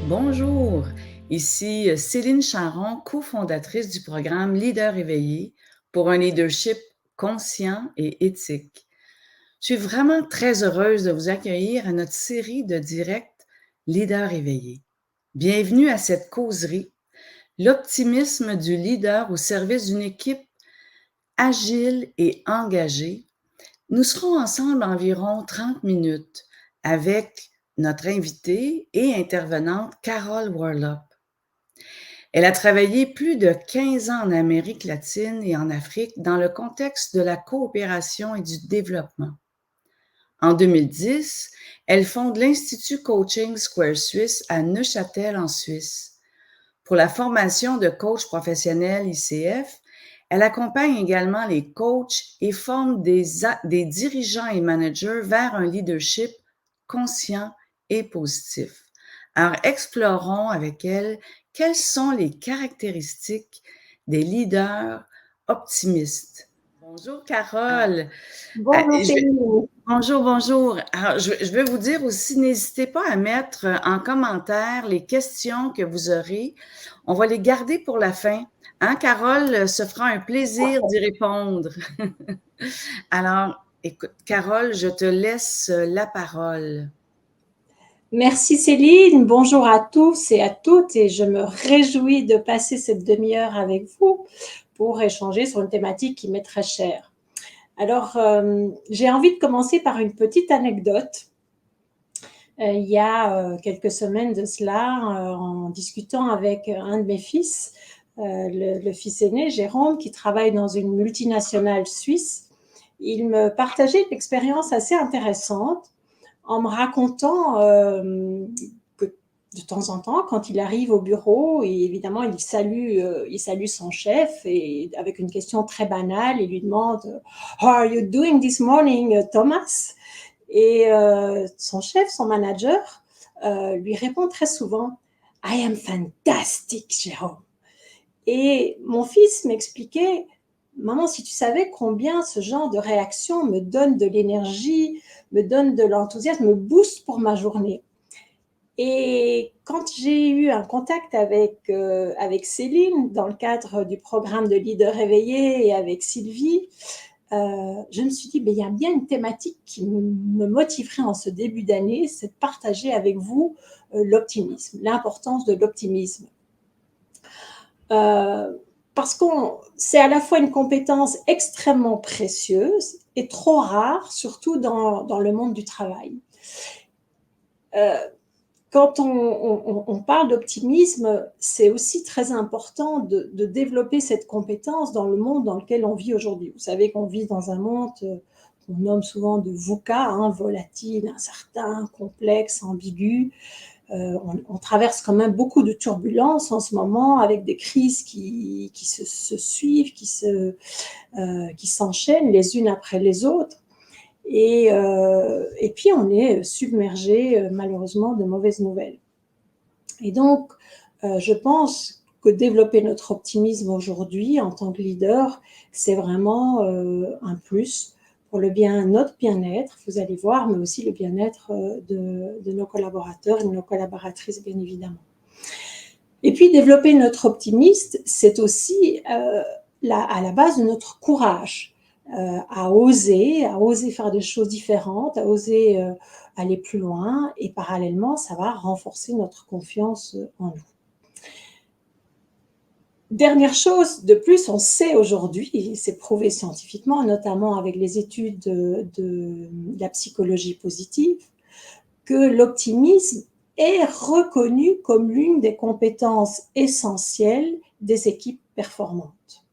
Bonjour, ici Céline Charron, cofondatrice du programme Leader éveillé pour un leadership conscient et éthique. Je suis vraiment très heureuse de vous accueillir à notre série de directs Leader éveillé. Bienvenue à cette causerie, l'optimisme du leader au service d'une équipe agile et engagée. Nous serons ensemble environ 30 minutes avec notre invitée et intervenante Carol Warlop. Elle a travaillé plus de 15 ans en Amérique latine et en Afrique dans le contexte de la coopération et du développement. En 2010, elle fonde l'Institut Coaching Square Suisse à Neuchâtel en Suisse. Pour la formation de coach professionnel ICF, elle accompagne également les coachs et forme des dirigeants et managers vers un leadership conscient et positif. Alors, explorons avec elle quelles sont les caractéristiques des leaders optimistes. Bonjour Carole. Bonjour Céline. Bonjour. Alors, je vais vous dire aussi, n'hésitez pas à mettre en commentaire les questions que vous aurez. On va les garder pour la fin. Hein, Carole se fera un plaisir d'y répondre. Alors, écoute, Carole, je te laisse la parole. Merci Céline, bonjour à tous et à toutes et je me réjouis de passer cette demi-heure avec vous pour échanger sur une thématique qui m'est très chère. Alors, j'ai envie de commencer par une petite anecdote. Il y a quelques semaines de cela, en discutant avec un de mes fils, le fils aîné, Jérôme, qui travaille dans une multinationale suisse, il me partageait une expérience assez intéressante en me racontant que de temps en temps, quand il arrive au bureau, et évidemment, il salue son chef et avec une question très banale, il lui demande « How are you doing this morning, Thomas ?» Et son chef, son manager, lui répond très souvent « I am fantastic, Jérôme ». Et mon fils m'expliquait « Maman, si tu savais combien ce genre de réaction me donne de l'énergie, me donne de l'enthousiasme, me booste pour ma journée. » Et quand j'ai eu un contact avec Céline dans le cadre du programme de Leader éveillé et avec Sylvie, je me suis dit, il y a bien une thématique qui me motiverait en ce début d'année, c'est de partager avec vous l'optimisme, l'importance de l'optimisme. Parce que c'est à la fois une compétence extrêmement précieuse et trop rare, surtout dans le monde du travail. Quand on parle d'optimisme, c'est aussi très important de développer cette compétence dans le monde dans lequel on vit aujourd'hui. Vous savez qu'on vit dans un monde qu'on nomme souvent de VUCA, volatile, incertain, complexe, ambigu. On traverse quand même beaucoup de turbulences en ce moment, avec des crises qui se suivent, qui s'enchaînent les unes après les autres. Et puis, on est submergé, malheureusement, de mauvaises nouvelles. Et donc, je pense que développer notre optimisme aujourd'hui en tant que leader, c'est vraiment un plus pour notre bien-être, vous allez voir, mais aussi le bien-être de nos collaborateurs et de nos collaboratrices, bien évidemment. Et puis, développer notre optimisme, c'est aussi à la base de notre courage. À oser faire des choses différentes, à oser aller plus loin, et parallèlement, ça va renforcer notre confiance en nous. Dernière chose, de plus, on sait aujourd'hui, et c'est prouvé scientifiquement, notamment avec les études de la psychologie positive, que l'optimisme est reconnu comme l'une des compétences essentielles des équipes performantes.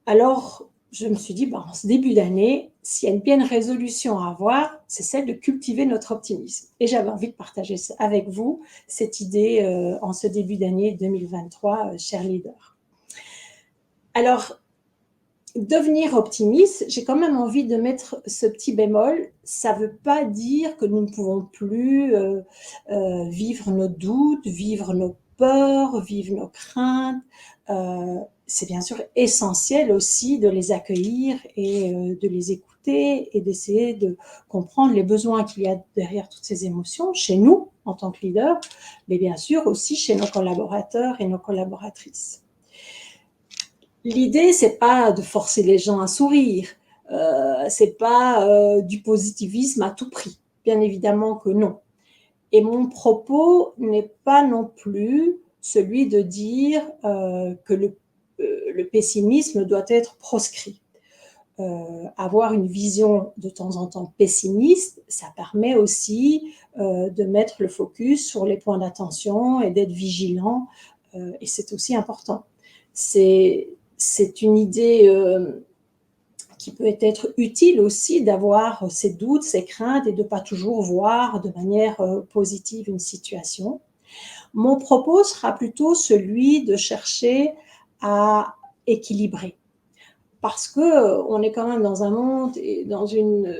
Alors, je me suis dit, en ce début d'année, s'il y a une bien résolution à avoir, c'est celle de cultiver notre optimisme. Et j'avais envie de partager avec vous cette idée en ce début d'année 2023, chers leaders. Alors, devenir optimiste, j'ai quand même envie de mettre ce petit bémol. Ça ne veut pas dire que nous ne pouvons plus vivre nos doutes, vivre nos peurs, vivre nos craintes. c'est bien sûr essentiel aussi de les accueillir et de les écouter et d'essayer de comprendre les besoins qu'il y a derrière toutes ces émotions, chez nous en tant que leader, mais bien sûr aussi chez nos collaborateurs et nos collaboratrices. L'idée, c'est pas de forcer les gens à sourire, c'est pas du positivisme à tout prix, bien évidemment que non. Et mon propos n'est pas non plus celui de dire que le pessimisme doit être proscrit. Avoir une vision de temps en temps pessimiste, ça permet aussi de mettre le focus sur les points d'attention et d'être vigilant, et c'est aussi important. C'est une idée qui peut être utile aussi d'avoir ses doutes, ses craintes et de ne pas toujours voir de manière positive une situation. Mon propos sera plutôt celui de chercher à équilibrer. Parce qu'on est quand même dans un monde et dans une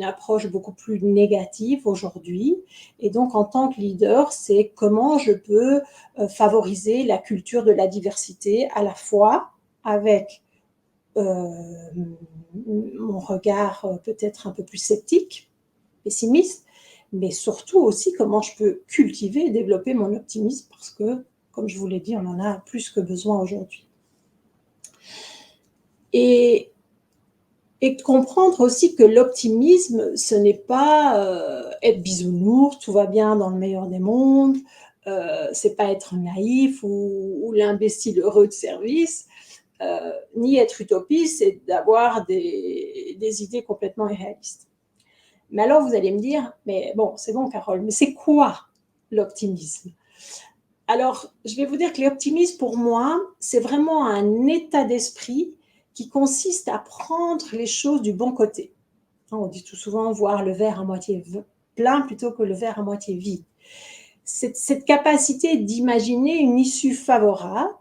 approche beaucoup plus négative aujourd'hui. Et donc, en tant que leader, c'est comment je peux favoriser la culture de la diversité à la fois avec mon regard peut-être un peu plus sceptique, pessimiste, mais surtout aussi comment je peux cultiver et développer mon optimisme parce que, comme je vous l'ai dit, on en a plus que besoin aujourd'hui. Et de comprendre aussi que l'optimisme, ce n'est pas être bisounours, tout va bien dans le meilleur des mondes, c'est pas être naïf ou l'imbécile heureux de service, ni être utopiste, c'est d'avoir des idées complètement irréalistes. Mais alors vous allez me dire, mais bon, c'est bon Carole, mais c'est quoi l'optimisme? Alors, je vais vous dire que l'optimisme, pour moi, c'est vraiment un état d'esprit qui consiste à prendre les choses du bon côté. On dit tout souvent voir le verre à moitié plein plutôt que le verre à moitié vide. Cette capacité d'imaginer une issue favorable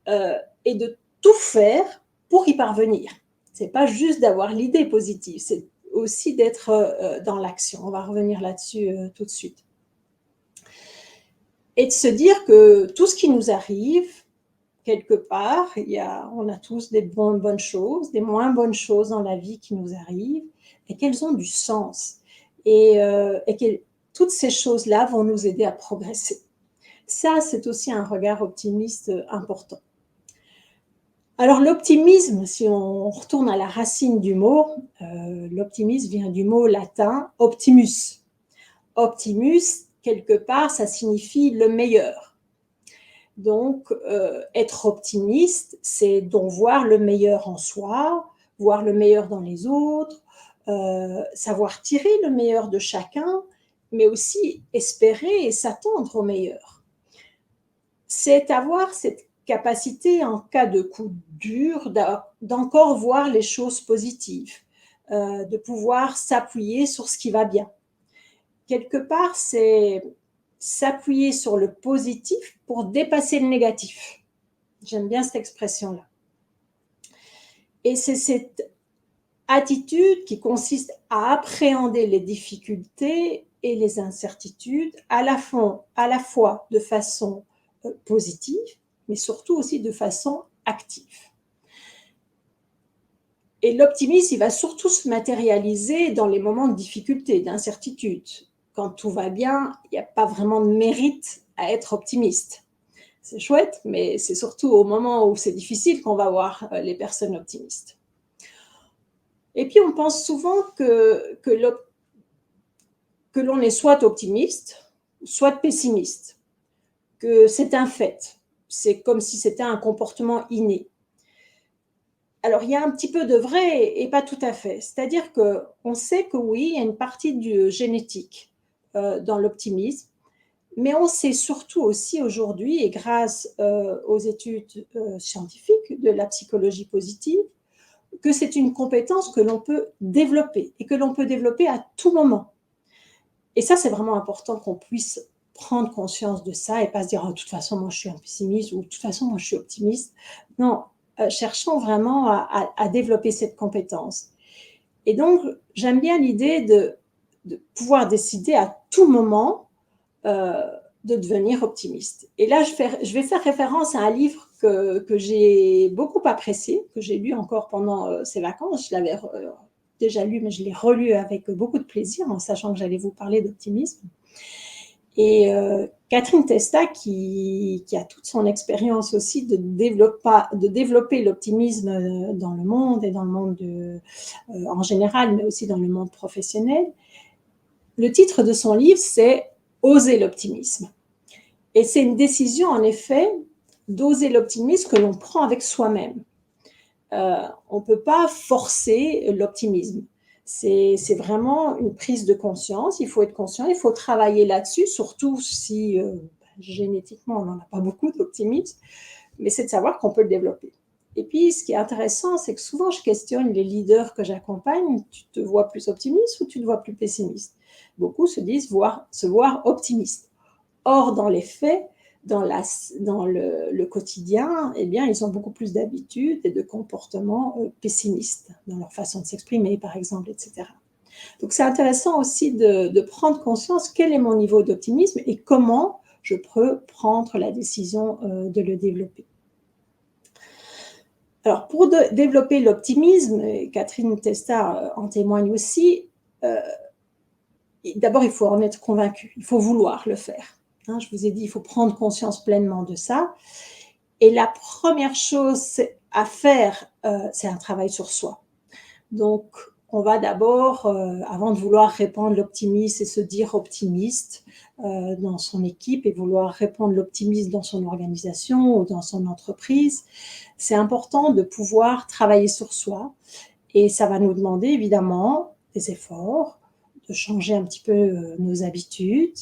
et de tout faire pour y parvenir. Ce n'est pas juste d'avoir l'idée positive, c'est aussi d'être dans l'action. On va revenir là-dessus tout de suite. Et de se dire que tout ce qui nous arrive, quelque part, on a tous des bonnes choses, des moins bonnes choses dans la vie qui nous arrivent, et qu'elles ont du sens. Et que toutes ces choses-là vont nous aider à progresser. Ça, c'est aussi un regard optimiste important. Alors l'optimisme, si on retourne à la racine du mot, l'optimisme vient du mot latin optimus. Optimus, quelque part, ça signifie le meilleur. Donc, être optimiste, c'est donc voir le meilleur en soi, voir le meilleur dans les autres, savoir tirer le meilleur de chacun, mais aussi espérer et s'attendre au meilleur. C'est avoir cette capacité, en cas de coup dur, d'encore voir les choses positives, de pouvoir s'appuyer sur ce qui va bien. Quelque part, c'est s'appuyer sur le positif pour dépasser le négatif. J'aime bien cette expression-là. Et c'est cette attitude qui consiste à appréhender les difficultés et les incertitudes à la fois de façon positive, mais surtout aussi de façon active. Et l'optimisme, il va surtout se matérialiser dans les moments de difficulté, d'incertitude. Quand tout va bien, il n'y a pas vraiment de mérite à être optimiste. C'est chouette, mais c'est surtout au moment où c'est difficile qu'on va voir les personnes optimistes. Et puis, on pense souvent que l'on est soit optimiste, soit pessimiste, que c'est un fait. C'est comme si c'était un comportement inné. Alors, il y a un petit peu de vrai et pas tout à fait. C'est-à-dire qu'on sait que oui, il y a une partie du génétique dans l'optimisme, mais on sait surtout aussi aujourd'hui, et grâce aux études scientifiques de la psychologie positive, que c'est une compétence que l'on peut développer et que l'on peut développer à tout moment. Et ça, c'est vraiment important qu'on puisse prendre conscience de ça et pas se dire oh, « de toute façon, moi, je suis un pessimiste » ou « de toute façon, moi, je suis optimiste ». Non, cherchons vraiment à développer cette compétence. Et donc, j'aime bien l'idée de pouvoir décider à tout moment de devenir optimiste. Et là, je vais faire référence à un livre que j'ai beaucoup apprécié, que j'ai lu encore pendant ces vacances. Je l'avais déjà lu, mais je l'ai relu avec beaucoup de plaisir, en sachant que j'allais vous parler d'optimisme. Et Catherine Testa, qui a toute son expérience aussi de développer l'optimisme dans le monde et dans le monde en général, mais aussi dans le monde professionnel. Le titre de son livre, c'est « Oser l'optimisme ». Et c'est une décision, en effet, d'oser l'optimisme que l'on prend avec soi-même. On ne peut pas forcer l'optimisme. C'est vraiment une prise de conscience. Il faut être conscient, il faut travailler là-dessus, surtout si génétiquement on n'en a pas beaucoup d'optimisme, mais c'est de savoir qu'on peut le développer. Et puis, ce qui est intéressant, c'est que souvent je questionne les leaders que j'accompagne. Tu te vois plus optimiste ou tu te vois plus pessimiste? Beaucoup se disent se voir optimiste. Or, dans les faits, dans le quotidien, eh bien, ils ont beaucoup plus d'habitudes et de comportements pessimistes dans leur façon de s'exprimer, par exemple, etc. Donc, c'est intéressant aussi de prendre conscience quel est mon niveau d'optimisme et comment je peux prendre la décision de le développer. Alors, pour développer l'optimisme, Catherine Testa en témoigne aussi, d'abord, il faut en être convaincu, il faut vouloir le faire. Je vous ai dit, il faut prendre conscience pleinement de ça. Et la première chose à faire, c'est un travail sur soi. Donc, on va d'abord, avant de vouloir répandre l'optimisme et se dire optimiste dans son équipe et vouloir répandre l'optimisme dans son organisation ou dans son entreprise, c'est important de pouvoir travailler sur soi. Et ça va nous demander évidemment des efforts, de changer un petit peu nos habitudes,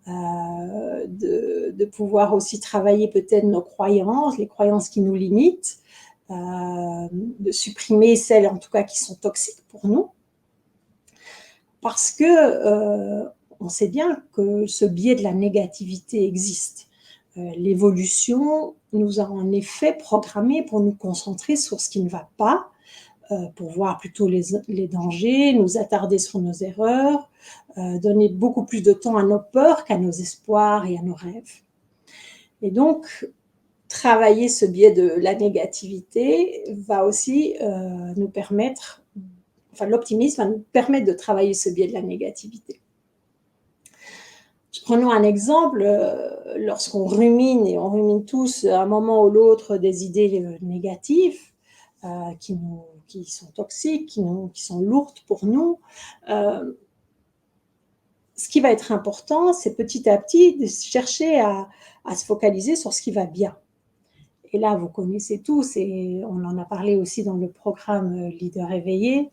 de pouvoir aussi travailler peut-être nos croyances, les croyances qui nous limitent, de supprimer celles en tout cas qui sont toxiques pour nous. Parce que on sait bien que ce biais de la négativité existe. L'évolution nous a en effet programmés pour nous concentrer sur ce qui ne va pas, pour voir plutôt les dangers, nous attarder sur nos erreurs, donner beaucoup plus de temps à nos peurs qu'à nos espoirs et à nos rêves. Et donc, travailler ce biais de la négativité va aussi nous permettre, l'optimisme va nous permettre de travailler ce biais de la négativité. Prenons un exemple, lorsqu'on rumine, et on rumine tous à un moment ou l'autre des idées négatives, qui sont toxiques, qui sont lourdes pour nous. Ce qui va être important, c'est petit à petit de chercher à se focaliser sur ce qui va bien. Et là, vous connaissez tous, et on en a parlé aussi dans le programme Leader éveillé,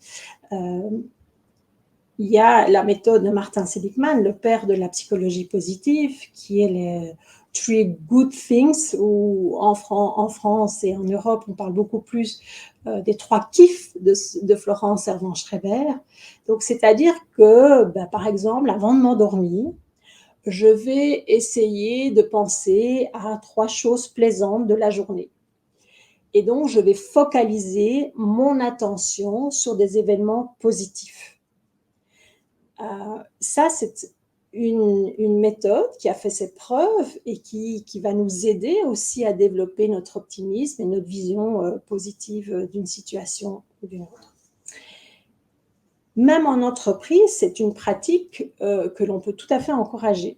il y a la méthode de Martin Seligman, le père de la psychologie positive, qui est les Three Good Things, où en France et en Europe, on parle beaucoup plus des 3 kiffs de Florence Servan-Schreiber. Donc, c'est-à-dire que, par exemple, avant de m'endormir, je vais essayer de penser à 3 choses plaisantes de la journée. Et donc, je vais focaliser mon attention sur des événements positifs. Ça, c'est une méthode qui a fait ses preuves et qui va nous aider aussi à développer notre optimisme et notre vision positive d'une situation ou d'une autre. Même en entreprise, c'est une pratique que l'on peut tout à fait encourager.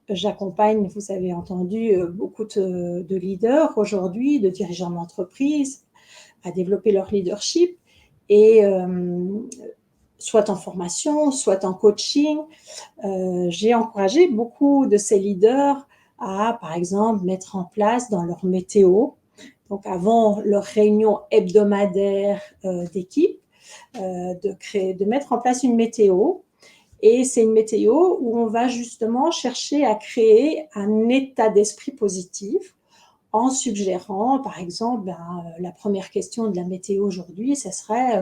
J'accompagne, vous avez entendu, beaucoup de leaders aujourd'hui, de dirigeants d'entreprise, à développer leur leadership et soit en formation, soit en coaching. J'ai encouragé beaucoup de ces leaders à, par exemple, mettre en place dans leur météo, donc avant leur réunion hebdomadaire d'équipe, de mettre en place une météo. Et c'est une météo où on va justement chercher à créer un état d'esprit positif en suggérant, par exemple, la première question de la météo aujourd'hui, ça serait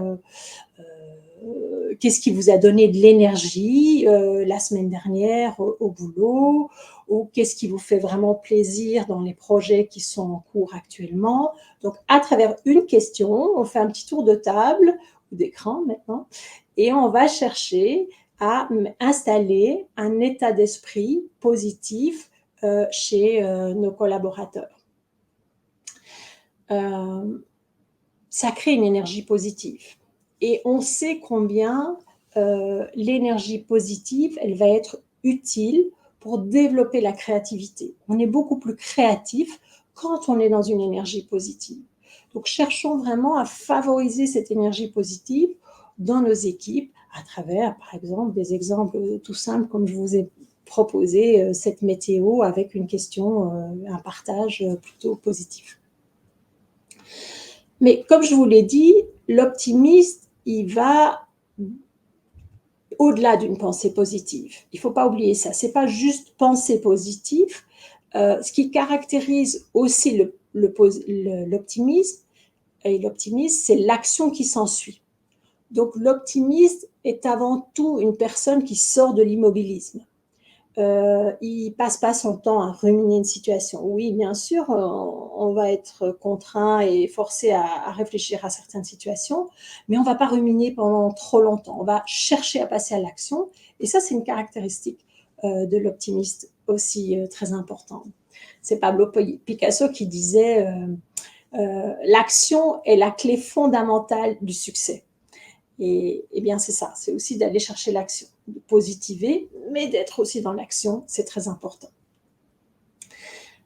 qu'est-ce qui vous a donné de l'énergie la semaine dernière au boulot, ou qu'est-ce qui vous fait vraiment plaisir dans les projets qui sont en cours actuellement. Donc, à travers une question, on fait un petit tour de table ou d'écran maintenant, et on va chercher à installer un état d'esprit positif chez nos collaborateurs. ça crée une énergie positive. Et on sait combien l'énergie positive, elle va être utile pour développer la créativité. On est beaucoup plus créatif quand on est dans une énergie positive. Donc, cherchons vraiment à favoriser cette énergie positive dans nos équipes à travers, par exemple, des exemples tout simples comme je vous ai proposé cette météo avec une question, un partage plutôt positif. Mais comme je vous l'ai dit, l'optimiste, il va au-delà d'une pensée positive. Il ne faut pas oublier ça. Ce n'est pas juste penser positif. Ce qui caractérise aussi l'optimisme, c'est l'action qui s'ensuit. Donc l'optimiste est avant tout une personne qui sort de l'immobilisme. Il passe pas son temps à ruminer une situation. Oui, bien sûr, on va être contraint et forcé à réfléchir à certaines situations, mais on va pas ruminer pendant trop longtemps. On va chercher à passer à l'action, et ça, c'est une caractéristique de l'optimiste aussi très importante. C'est Pablo Picasso qui disait l'action est la clé fondamentale du succès. Et bien, c'est ça, c'est aussi d'aller chercher l'action, de positiver, mais d'être aussi dans l'action, c'est très important.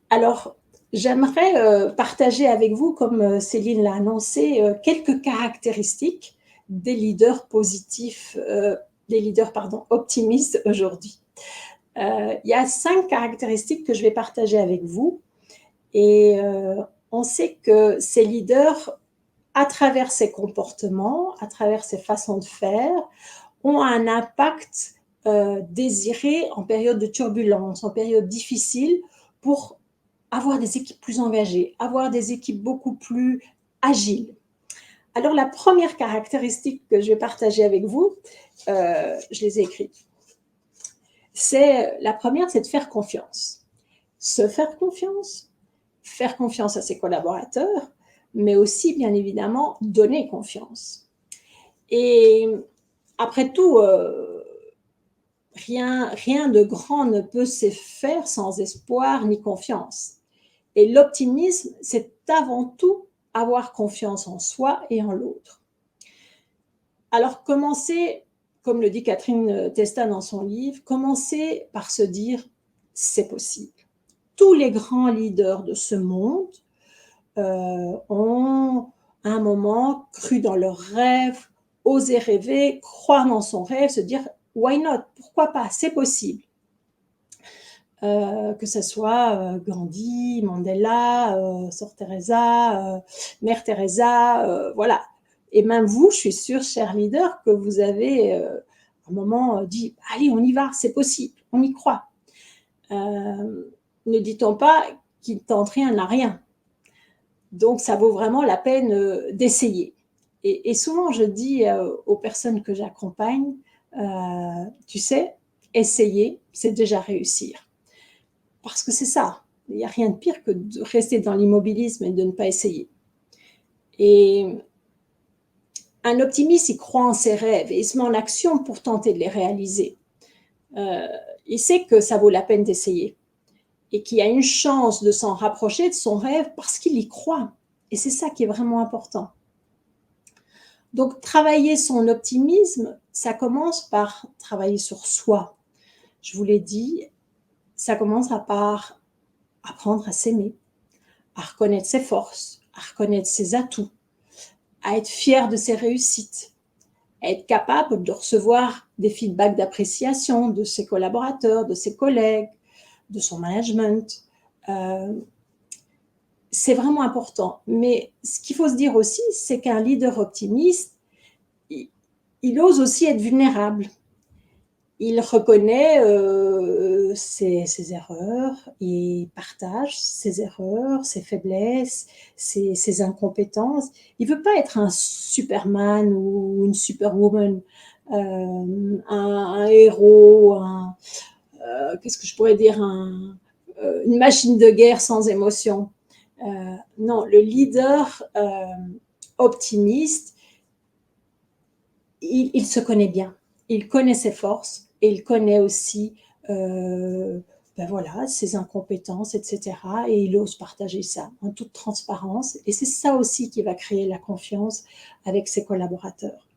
Alors, j'aimerais partager avec vous, comme Céline l'a annoncé, quelques caractéristiques des leaders positifs, optimistes aujourd'hui. Il y a 5 caractéristiques que je vais partager avec vous, et on sait que ces leaders, à travers ses comportements, à travers ses façons de faire, ont un impact désiré en période de turbulence, en période difficile, pour avoir des équipes plus engagées, avoir des équipes beaucoup plus agiles. Alors, la première caractéristique que je vais partager avec vous, je les ai écrites. La première, c'est de faire confiance. Se faire confiance à ses collaborateurs, mais aussi, bien évidemment, donner confiance. Et après tout, rien de grand ne peut se faire sans espoir ni confiance. Et l'optimisme, c'est avant tout avoir confiance en soi et en l'autre. Alors, commencez, comme le dit Catherine Testa dans son livre, commencez par se dire « c'est possible ». Tous les grands leaders de ce monde ont à un moment cru dans leurs rêves, osé rêver, croire dans son rêve, se dire « why not ?» Pourquoi pas? C'est possible. Que ce soit Gandhi, Mandela, Sœur Teresa, Mère Teresa, voilà. Et même vous, je suis sûre, chers leaders, que vous avez à un moment dit « allez, on y va, c'est possible, on y croit ». Ne dit-on pas qui ne tente rien n'a rien. Donc, ça vaut vraiment la peine d'essayer. Et souvent, je dis aux personnes que j'accompagne, tu sais, essayer, c'est déjà réussir. Parce que c'est ça, il n'y a rien de pire que de rester dans l'immobilisme et de ne pas essayer. Et un optimiste, il croit en ses rêves et il se met en action pour tenter de les réaliser. Il sait que ça vaut la peine d'essayer et qu'il y a une chance de s'en rapprocher de son rêve parce qu'il y croit. Et c'est ça qui est vraiment important. Donc, travailler son optimisme, ça commence par travailler sur soi. Je vous l'ai dit, ça commence par apprendre à s'aimer, à reconnaître ses forces, à reconnaître ses atouts, à être fier de ses réussites, à être capable de recevoir des feedbacks d'appréciation de ses collaborateurs, de ses collègues, de son management. C'est vraiment important. Mais ce qu'il faut se dire aussi, c'est qu'un leader optimiste, il ose aussi être vulnérable. Il reconnaît ses erreurs, il partage ses erreurs, ses faiblesses, ses incompétences. Il ne veut pas être un Superman ou une Superwoman, un héros, qu'est-ce que je pourrais dire, une machine de guerre sans émotion. Non, le leader optimiste, il se connaît bien. Il connaît ses forces et il connaît aussi ben voilà, ses incompétences, etc. Et il ose partager ça en toute transparence. Et c'est ça aussi qui va créer la confiance avec ses collaborateurs.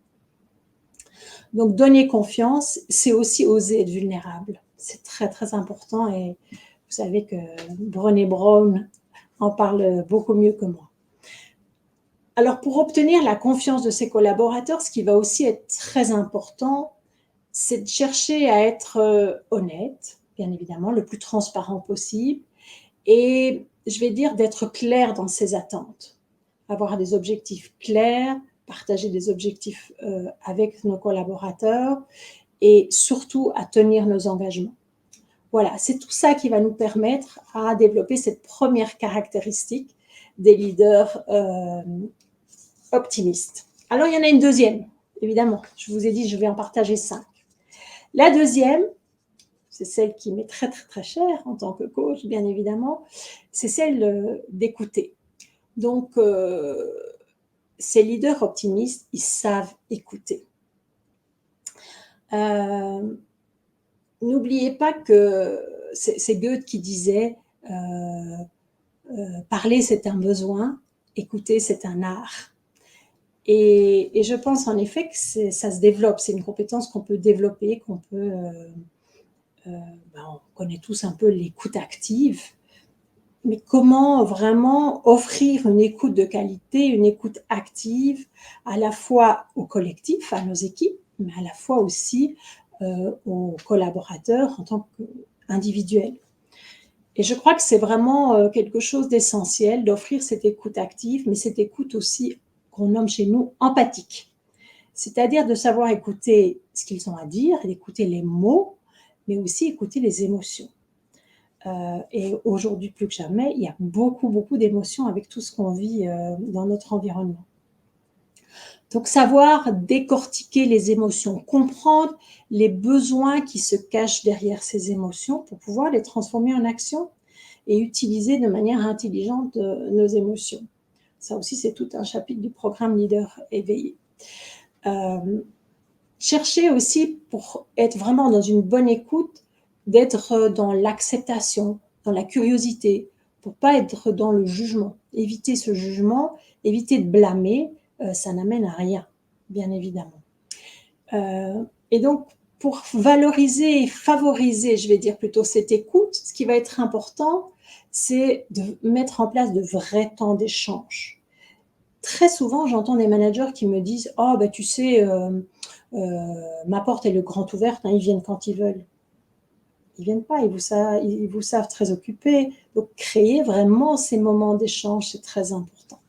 Donc, donner confiance, c'est aussi oser être vulnérable. C'est très, très important. Et vous savez que Brené Brown en parle beaucoup mieux que moi. Alors, pour obtenir la confiance de ses collaborateurs, ce qui va aussi être très important, c'est de chercher à être honnête, bien évidemment, le plus transparent possible, et je vais dire d'être clair dans ses attentes, avoir des objectifs clairs, partager des objectifs avec nos collaborateurs et surtout à tenir nos engagements. Voilà, c'est tout ça qui va nous permettre à développer cette première caractéristique des leaders optimistes. Alors, il y en a une deuxième, évidemment. Je vous ai dit, je vais en partager 5. La deuxième, c'est celle qui m'est très, très, très chère en tant que coach, bien évidemment, c'est celle d'écouter. Donc, ces leaders optimistes, ils savent écouter. N'oubliez pas que c'est Goethe qui disait parler, c'est un besoin, écouter, c'est un art. Et je pense en effet que ça se développe, c'est une compétence qu'on peut développer, qu'on peut... on connaît tous un peu l'écoute active, mais comment vraiment offrir une écoute de qualité, une écoute active, à la fois au collectif, à nos équipes, mais à la fois aussi aux collaborateurs en tant qu'individuels. Et je crois que c'est vraiment quelque chose d'essentiel d'offrir cette écoute active, mais cette écoute aussi qu'on nomme chez nous empathique. C'est-à-dire de savoir écouter ce qu'ils ont à dire, d'écouter les mots, mais aussi écouter les émotions. Et aujourd'hui, plus que jamais, il y a beaucoup, beaucoup d'émotions avec tout ce qu'on vit dans notre environnement. Donc, savoir décortiquer les émotions, comprendre les besoins qui se cachent derrière ces émotions pour pouvoir les transformer en action et utiliser de manière intelligente nos émotions. Ça aussi, c'est tout un chapitre du programme Leader éveillé. Chercher aussi, pour être vraiment dans une bonne écoute, d'être dans l'acceptation, dans la curiosité, pour pas être dans le jugement. Éviter ce jugement, éviter de blâmer, ça n'amène à rien, bien évidemment. Et donc, pour valoriser et favoriser, je vais dire plutôt cette écoute, ce qui va être important, c'est de mettre en place de vrais temps d'échange. Très souvent, j'entends des managers qui me disent « Oh, ben, tu sais, ma porte est le grand ouverte, hein, ils viennent quand ils veulent. » Ils ne viennent pas, ils vous savent très occupés. Donc, créer vraiment ces moments d'échange, c'est très important.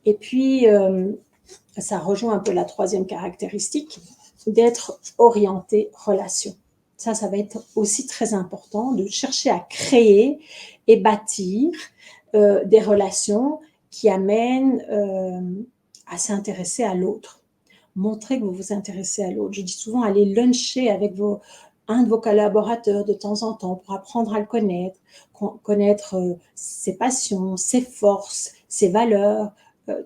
Et puis, ça rejoint un peu la troisième caractéristique, d'être orienté relation. Ça va être aussi très important, de chercher à créer et bâtir des relations qui amènent à s'intéresser à l'autre. Montrer que vous vous intéressez à l'autre. Je dis souvent, allez luncher avec un de vos collaborateurs de temps en temps pour apprendre à le connaître ses passions, ses forces, ses valeurs.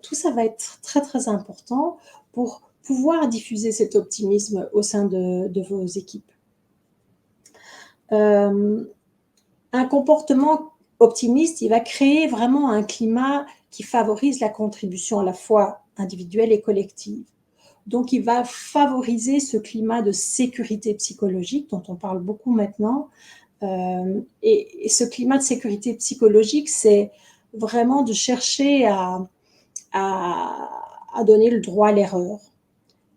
Tout ça va être très, très important pour pouvoir diffuser cet optimisme au sein de vos équipes. Un comportement optimiste, il va créer vraiment un climat qui favorise la contribution à la fois individuelle et collective. Donc, il va favoriser ce climat de sécurité psychologique dont on parle beaucoup maintenant. Et ce climat de sécurité psychologique, c'est vraiment de chercher à donner le droit à l'erreur,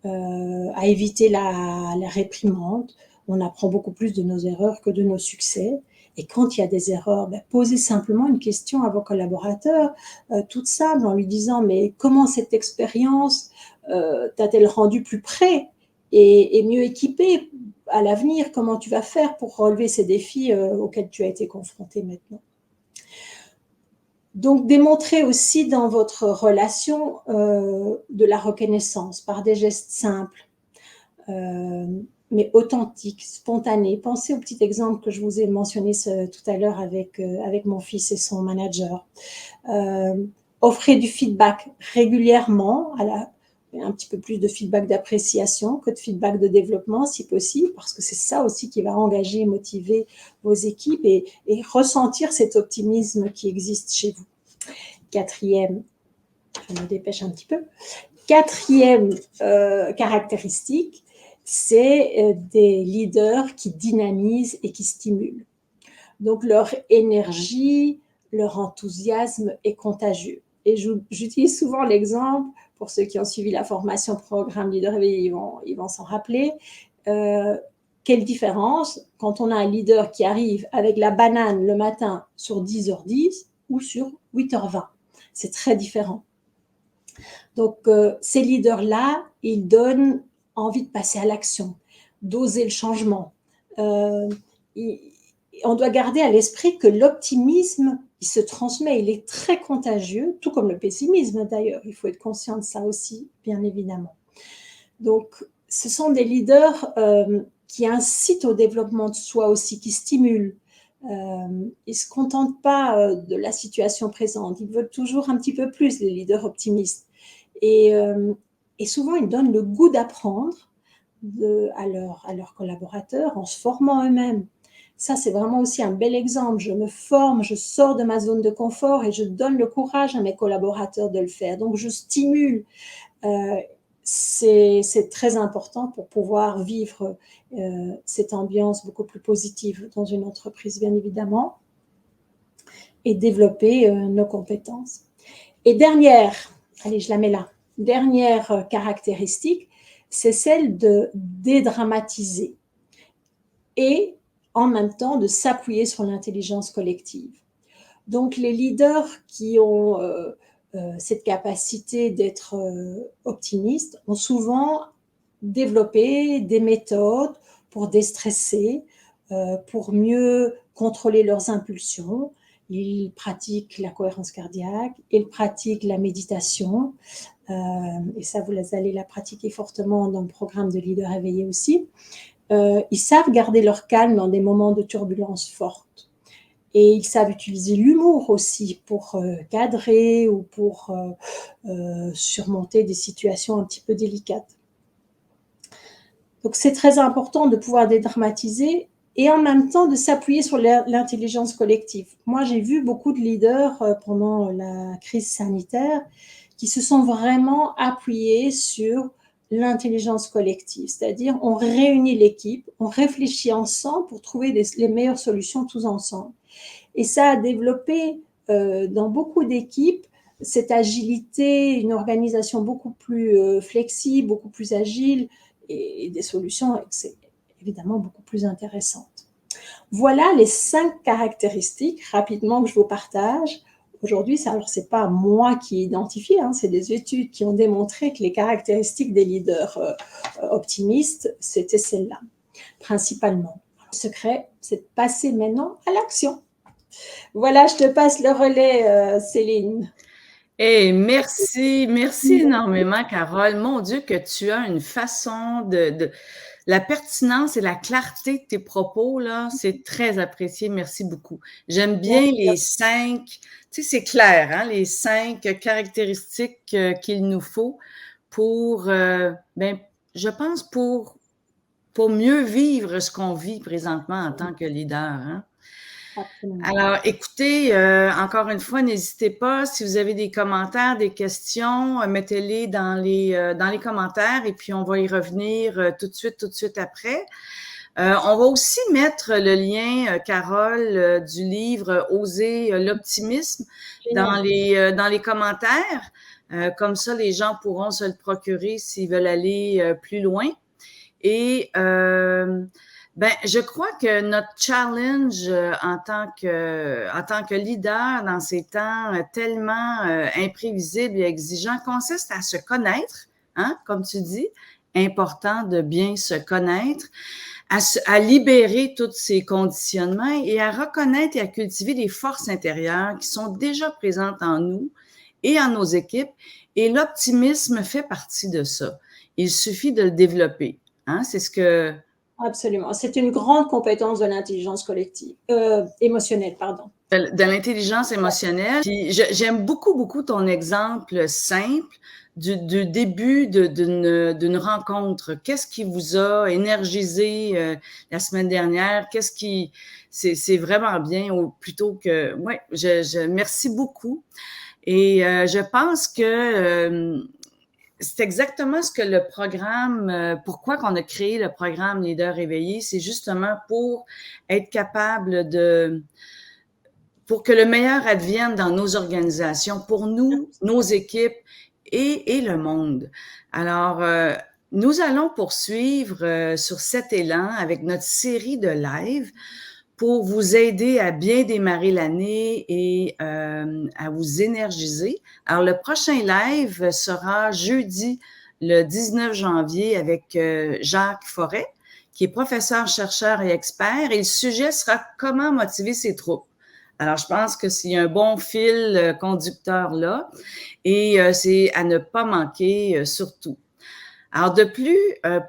à éviter la réprimande. On apprend beaucoup plus de nos erreurs que de nos succès. Et quand il y a des erreurs, posez simplement une question à vos collaborateurs, toute simple, en lui disant « Mais comment cette expérience t'a-t-elle rendu plus prêt et mieux équipé à l'avenir? Comment tu vas faire pour relever ces défis auxquels tu as été confronté maintenant ?» Donc, démontrer aussi dans votre relation de la reconnaissance par des gestes simples, mais authentiques, spontanés. Pensez au petit exemple que je vous ai mentionné tout à l'heure avec mon fils et son manager. Offrez du feedback régulièrement un petit peu plus de feedback d'appréciation que de feedback de développement, si possible, parce que c'est ça aussi qui va engager et motiver vos équipes et ressentir cet optimisme qui existe chez vous. Quatrième, je me dépêche un petit peu. Quatrième caractéristique, c'est des leaders qui dynamisent et qui stimulent. Donc, leur énergie, leur enthousiasme est contagieux. Et j'utilise souvent l'exemple, pour ceux qui ont suivi la formation programme Leader Éveillé, ils vont s'en rappeler. Quelle différence quand on a un leader qui arrive avec la banane le matin sur 10h10 ou sur 8h20. C'est très différent. Donc, ces leaders-là, ils donnent envie de passer à l'action, d'oser le changement. On doit garder à l'esprit que l'optimisme, il se transmet, il est très contagieux, tout comme le pessimisme d'ailleurs. Il faut être conscient de ça aussi, bien évidemment. Donc, ce sont des leaders qui incitent au développement de soi aussi, qui stimulent. Ils ne se contentent pas de la situation présente, ils veulent toujours un petit peu plus, les leaders optimistes. Et souvent, ils donnent le goût d'apprendre à leurs collaborateurs en se formant eux-mêmes. Ça, c'est vraiment aussi un bel exemple. Je me forme, je sors de ma zone de confort et je donne le courage à mes collaborateurs de le faire. Donc, je stimule. C'est très important pour pouvoir vivre cette ambiance beaucoup plus positive dans une entreprise, bien évidemment, et développer nos compétences. Et allez, je la mets là, dernière caractéristique, c'est celle de dédramatiser et en même temps de s'appuyer sur l'intelligence collective. Donc, les leaders qui ont cette capacité d'être optimistes ont souvent développé des méthodes pour déstresser, pour mieux contrôler leurs impulsions. Ils pratiquent la cohérence cardiaque, ils pratiquent la méditation, et ça, vous allez la pratiquer fortement dans le programme de Leader Éveillé aussi. Ils savent garder leur calme dans des moments de turbulence forte. Et ils savent utiliser l'humour aussi pour cadrer ou pour surmonter des situations un petit peu délicates. Donc, c'est très important de pouvoir dédramatiser et en même temps de s'appuyer sur l'intelligence collective. Moi, j'ai vu beaucoup de leaders pendant la crise sanitaire qui se sont vraiment appuyés sur l'intelligence collective, c'est-à-dire on réunit l'équipe, on réfléchit ensemble pour trouver les meilleures solutions tous ensemble. Et ça a développé dans beaucoup d'équipes cette agilité, une organisation beaucoup plus flexible, beaucoup plus agile et des solutions évidemment beaucoup plus intéressantes. Voilà les 5 caractéristiques rapidement que je vous partage. Aujourd'hui, alors c'est pas moi qui ai identifié, c'est des études qui ont démontré que les caractéristiques des leaders optimistes, c'était celles-là, principalement. Le secret, c'est de passer maintenant à l'action. Voilà, je te passe le relais, Céline. Hey, merci énormément, Carole. Mon Dieu, que tu as une façon la pertinence et la clarté de tes propos, là, c'est très apprécié. Merci beaucoup. J'aime bien les 5, tu sais, c'est clair, les 5 caractéristiques qu'il nous faut pour, je pense pour mieux vivre ce qu'on vit présentement en tant que leader. Absolument. Alors, écoutez, encore une fois, n'hésitez pas, si vous avez des commentaires, des questions, mettez-les dans les commentaires et puis on va y revenir tout de suite après. On va aussi mettre le lien, Carole, du livre Oser l'optimisme dans les commentaires. Comme ça, les gens pourront se le procurer s'ils veulent aller plus loin. Et je crois que notre challenge en tant que leader dans ces temps tellement imprévisibles et exigeants consiste à se connaître, comme tu dis, important de bien se connaître, à libérer tous ces conditionnements et à reconnaître et à cultiver les forces intérieures qui sont déjà présentes en nous et en nos équipes. Et l'optimisme fait partie de ça. Il suffit de le développer. C'est ce que Absolument. C'est une grande compétence de l'intelligence collective, émotionnelle, pardon. De l'intelligence émotionnelle. Puis j'aime beaucoup, beaucoup ton exemple simple du début d'une rencontre. Qu'est-ce qui vous a énergisé la semaine dernière? C'est vraiment bien, plutôt que, ouais, merci beaucoup. Et je pense que c'est exactement ce que le programme, pourquoi qu'on a créé le programme Leader éveillé, c'est justement pour être capable pour que le meilleur advienne dans nos organisations, pour nous, nos équipes et le monde. Alors, nous allons poursuivre sur cet élan avec notre série de live pour vous aider à bien démarrer l'année et à vous énergiser. Alors, le prochain live sera jeudi, le 19 janvier, avec Jacques Forêt, qui est professeur, chercheur et expert. Et le sujet sera « Comment motiver ses troupes ». Alors, je pense que s'il y a un bon fil conducteur là, et c'est à ne pas manquer surtout. Alors, de plus,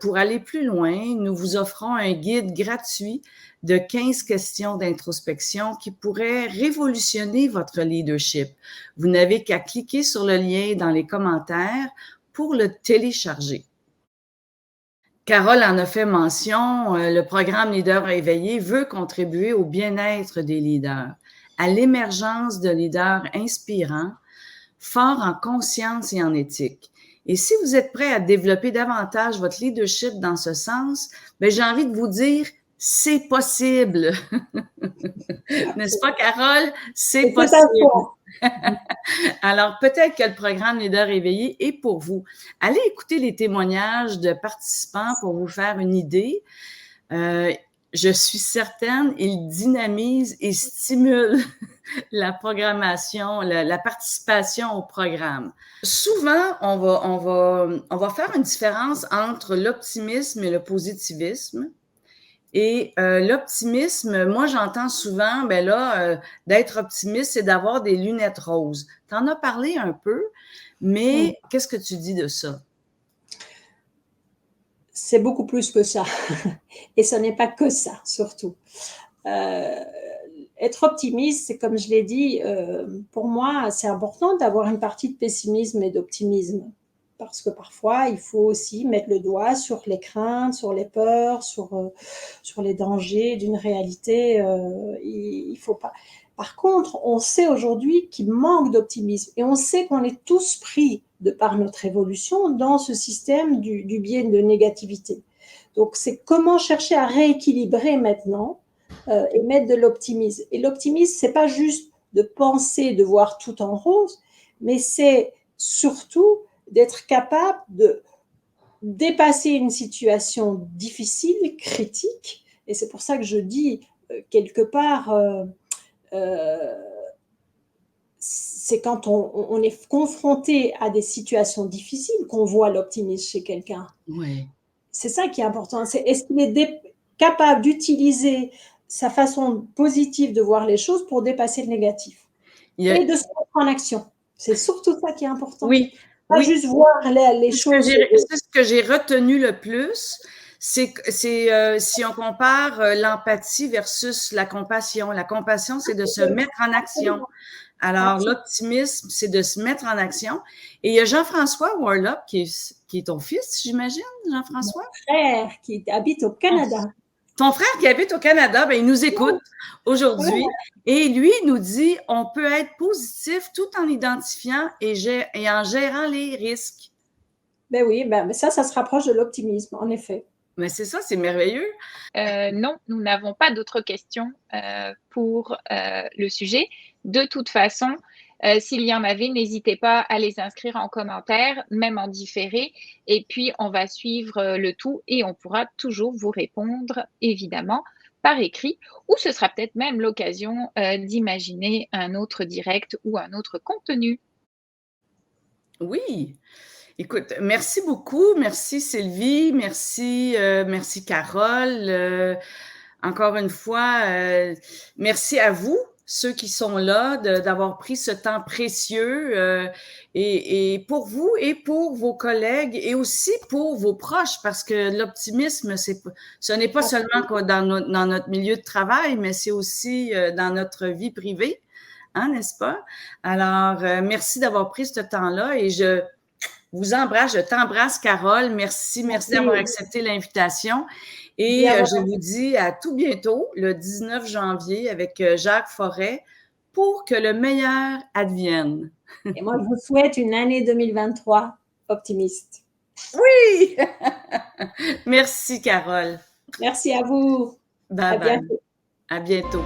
pour aller plus loin, nous vous offrons un guide gratuit de 15 questions d'introspection qui pourraient révolutionner votre leadership. Vous n'avez qu'à cliquer sur le lien dans les commentaires pour le télécharger. Carole en a fait mention, le programme Leader éveillé veut contribuer au bien-être des leaders, à l'émergence de leaders inspirants, forts en conscience et en éthique. Et si vous êtes prêt à développer davantage votre leadership dans ce sens, ben j'ai envie de vous dire, c'est possible. N'est-ce pas, Carole? C'est possible. Alors, peut-être que le programme Leader éveillé est pour vous. Allez écouter les témoignages de participants pour vous faire une idée. Je suis certaine, il dynamise et stimule la programmation, la participation au programme. Souvent, on va faire une différence entre l'optimisme et le positivisme. Et l'optimisme, moi, j'entends souvent, d'être optimiste, c'est d'avoir des lunettes roses. Tu en as parlé un peu, mais qu'est-ce que tu dis de ça? C'est beaucoup plus que ça. Et ce n'est pas que ça, surtout. Être optimiste, c'est comme je l'ai dit, pour moi, c'est important d'avoir une partie de pessimisme et d'optimisme. Parce que parfois, il faut aussi mettre le doigt sur les craintes, sur les peurs, sur les dangers d'une réalité. Il faut pas. Par contre, on sait aujourd'hui qu'il manque d'optimisme et on sait qu'on est tous pris, de par notre évolution, dans ce système du biais de négativité. Donc, c'est comment chercher à rééquilibrer maintenant et mettre de l'optimisme. Et l'optimisme, c'est pas juste de penser, de voir tout en rose, mais c'est surtout d'être capable de dépasser une situation difficile, critique. Et c'est pour ça que je dis, quelque part, c'est quand on est confronté à des situations difficiles qu'on voit l'optimisme chez quelqu'un. Oui. C'est ça qui est important. Est-ce qu'il est capable d'utiliser sa façon positive de voir les choses pour dépasser le négatif et de se mettre en action. C'est surtout ça qui est important. Oui. Pas juste voir les choses. C'est ce que j'ai retenu le plus. C'est si on compare l'empathie versus la compassion. La compassion, c'est de se mettre en action. Alors, l'optimisme, c'est de se mettre en action. Et il y a Jean-François Warlock, qui est ton fils, j'imagine, Jean-François? Mon frère qui habite au Canada. Ton frère qui habite au Canada, il nous écoute aujourd'hui et lui nous dit on peut être positif tout en identifiant et en gérant les risques. Ben oui, ça se rapproche de l'optimisme, en effet. Mais c'est ça, c'est merveilleux. Non, nous n'avons pas d'autres questions pour le sujet. De toute façon, s'il y en avait, n'hésitez pas à les inscrire en commentaire, même en différé. Et puis, on va suivre le tout et on pourra toujours vous répondre, évidemment, par écrit. Ou ce sera peut-être même l'occasion d'imaginer un autre direct ou un autre contenu. Oui. Écoute, merci beaucoup. Merci Sylvie. Merci Carole. Encore une fois, merci à vous ceux qui sont là, d'avoir pris ce temps précieux et pour vous et pour vos collègues et aussi pour vos proches, parce que l'optimisme, ce n'est pas seulement dans notre milieu de travail, mais c'est aussi dans notre vie privée, hein, n'est-ce pas? Alors, merci d'avoir pris ce temps-là et je vous embrasse, je t'embrasse, Carole. Merci d'avoir accepté l'invitation. Et je vous dis à tout bientôt, le 19 janvier, avec Jacques Forêt, pour que le meilleur advienne. Et moi, je vous souhaite une année 2023 optimiste. Oui! Merci, Carole. Merci à vous. Bye bye. Bientôt. À bientôt.